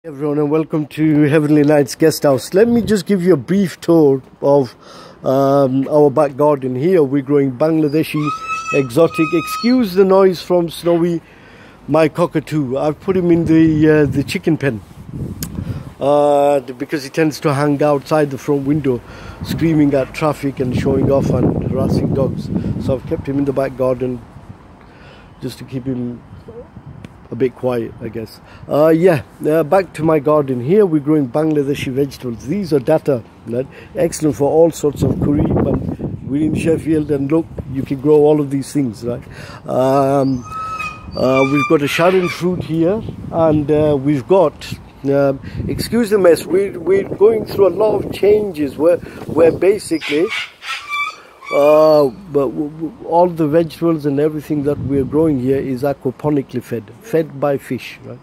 Everyone, and welcome to Heavenly Nights Guest House. Let me just give you a brief tour of our back garden. Here we're growing Bangladeshi exotic. Excuse the noise from Snowy, my cockatoo. I've put him in the chicken pen because he tends to hang outside the front window screaming at traffic and showing off and harassing dogs. So I've kept him in the back garden just to keep him a bit quiet, I guess. Back to my garden. Here we're growing Bangladeshi vegetables. These are data, right? Excellent for all sorts of curry, but we're in Sheffield and look, you can grow all of these things, right? We've got a Sharon fruit here, and we've got excuse the mess, we're going through a lot of changes where basically but all the vegetables and everything that we're growing here is aquaponically fed by fish, right?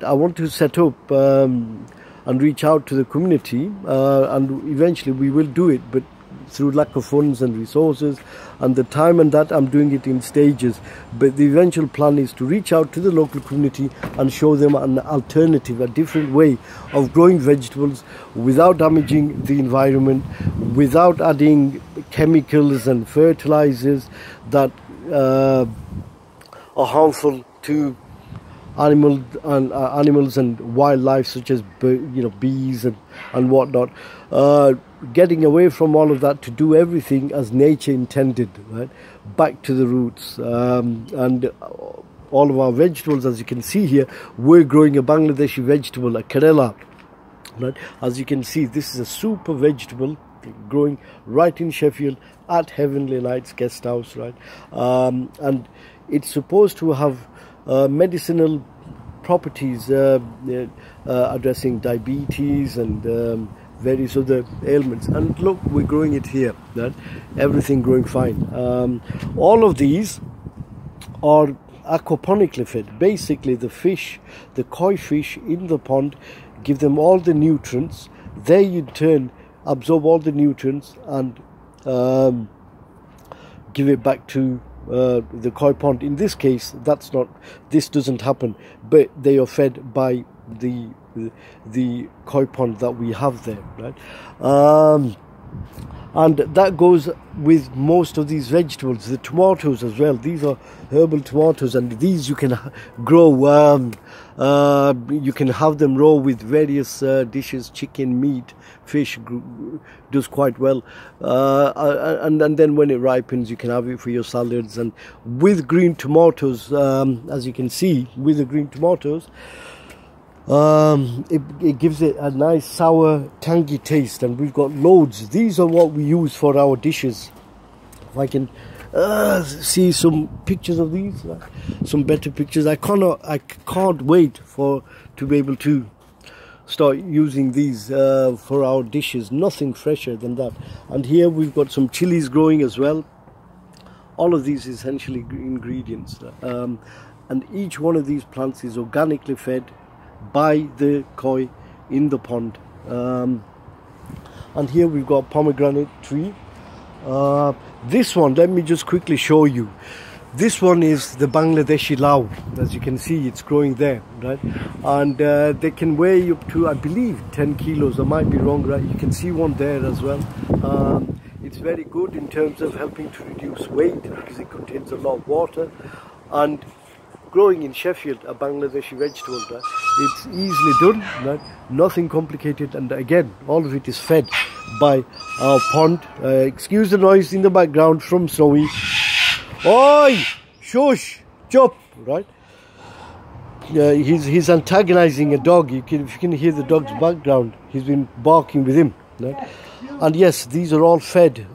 I want to set up and reach out to the community, and eventually we will do it, but through lack of funds and resources and the time and that, I'm doing it in stages. But the eventual plan is to reach out to the local community and show them an alternative, a different way of growing vegetables without damaging the environment, without adding chemicals and fertilizers that are harmful to animals and wildlife, such as bees and whatnot. Getting away from all of that to do everything as nature intended, right? Back to the roots. And all of our vegetables, as you can see here, we're growing a Bangladeshi vegetable, a Kerala, right? As you can see, this is a super vegetable growing right in Sheffield at Heavenly Nights Guest House, right? And it's supposed to have medicinal properties, addressing diabetes and various other ailments. And look, we're growing it here, right? Everything growing fine. All of these are aquaponically fed. Basically the fish, the koi fish in the pond, give them all the nutrients. They in turn absorb all the nutrients and give it back to the koi pond. In this case, this doesn't happen, but they are fed by the koi pond that we have there, right? And that goes with most of these vegetables. The tomatoes as well, these are herbal tomatoes, and these you can grow, you can have them raw with various dishes, chicken, meat, fish, does quite well, and then when it ripens you can have it for your salads. And with green tomatoes, as you can see, with the green tomatoes, it gives it a nice sour tangy taste, and we've got loads. These are what we use for our dishes. If I can see some pictures of these, some better pictures. I can't wait to be able to start using these for our dishes. Nothing fresher than that. And here we've got some chilies growing as well. All of these essentially ingredients, and each one of these plants is organically fed by the koi in the pond. And here we've got pomegranate tree. This one, let me just quickly show you. This one is the Bangladeshi lau. As you can see, it's growing there, right? And they can weigh up to, I believe, 10 kilos. I might be wrong, right? You can see one there as well. It's very good in terms of helping to reduce weight because it contains a lot of water. And growing in Sheffield, a Bangladeshi vegetable, right? It's easily done, right? Nothing complicated, and again, all of it is fed by our pond. Excuse the noise in the background from Snowy. Oi! Shush! Chop! Right? He's antagonizing a dog. If you can hear the dog's background, he's been barking with him, right? And yes, these are all fed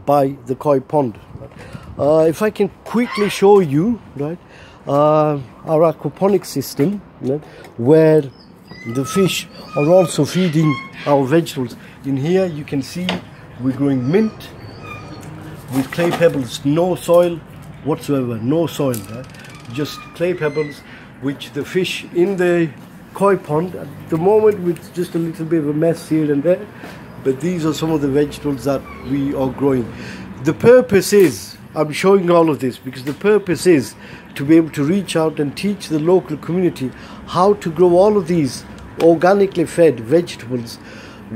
by the koi pond, right? If I can quickly show you, right, our aquaponic system, right, where the fish are also feeding our vegetables. In here you can see we're growing mint with clay pebbles, no soil whatsoever, no soil, right? Just clay pebbles, which the fish in the koi pond at the moment, with just a little bit of a mess here and there, but these are some of the vegetables that we are growing. The purpose is I'm showing all of this because the purpose is to be able to reach out and teach the local community how to grow all of these organically fed vegetables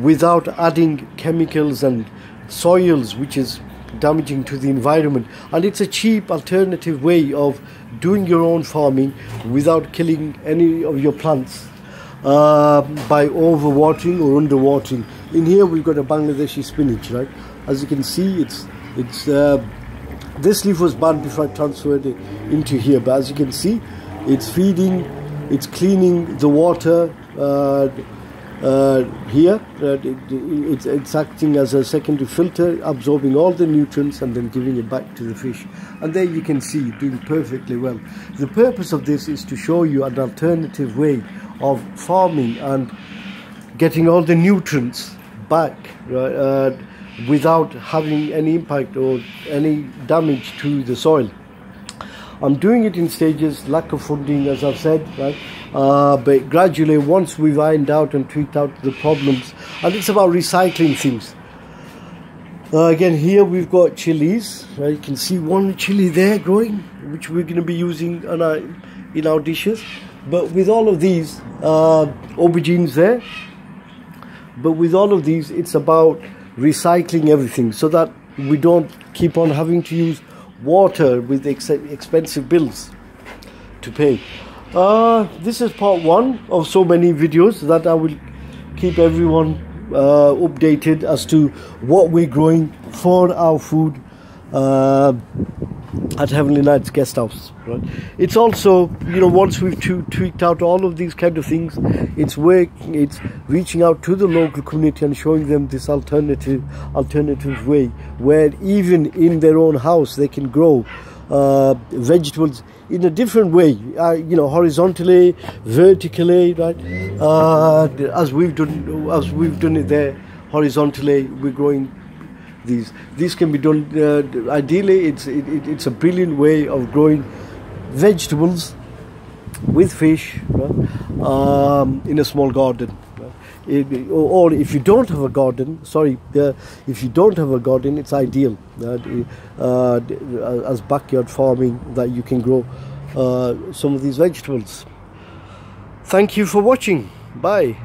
without adding chemicals and soils which is damaging to the environment. And it's a cheap alternative way of doing your own farming without killing any of your plants by overwatering or underwatering. In here we've got a Bangladeshi spinach, right? As you can see, it's this leaf was bad before I transferred it into here, but as you can see, it's feeding, it's cleaning the water here. It's acting as a secondary filter, absorbing all the nutrients and then giving it back to the fish. And there you can see doing perfectly well. The purpose of this is to show you an alternative way of farming and getting all the nutrients back without having any impact or any damage to the soil. I'm doing it in stages, lack of funding as I've said, right? But gradually, once we've ironed out and tweaked out the problems, and it's about recycling things. Again, here we've got chilies. You can see one chili there growing, which we're going to be using in our dishes. But with all of these, aubergines there. But with all of these, it's about recycling everything so that we don't keep on having to use water with expensive bills to pay. This is part one of so many videos that I will keep everyone updated as to what we're growing for our food at Heavenly Nights Guest House. Right? It's also, you know, once we've tweaked out all of these kind of things, it's reaching out to the local community and showing them this alternative way where even in their own house they can grow vegetables in a different way, you know, horizontally, vertically, right? As we've done it there, horizontally, we're growing these. These can be done. Ideally, it's a brilliant way of growing vegetables with fish, right? In a small garden. Right? Or if you don't have a garden, if you don't have a garden, it's ideal as backyard farming that you can grow some of these vegetables. Thank you for watching. Bye.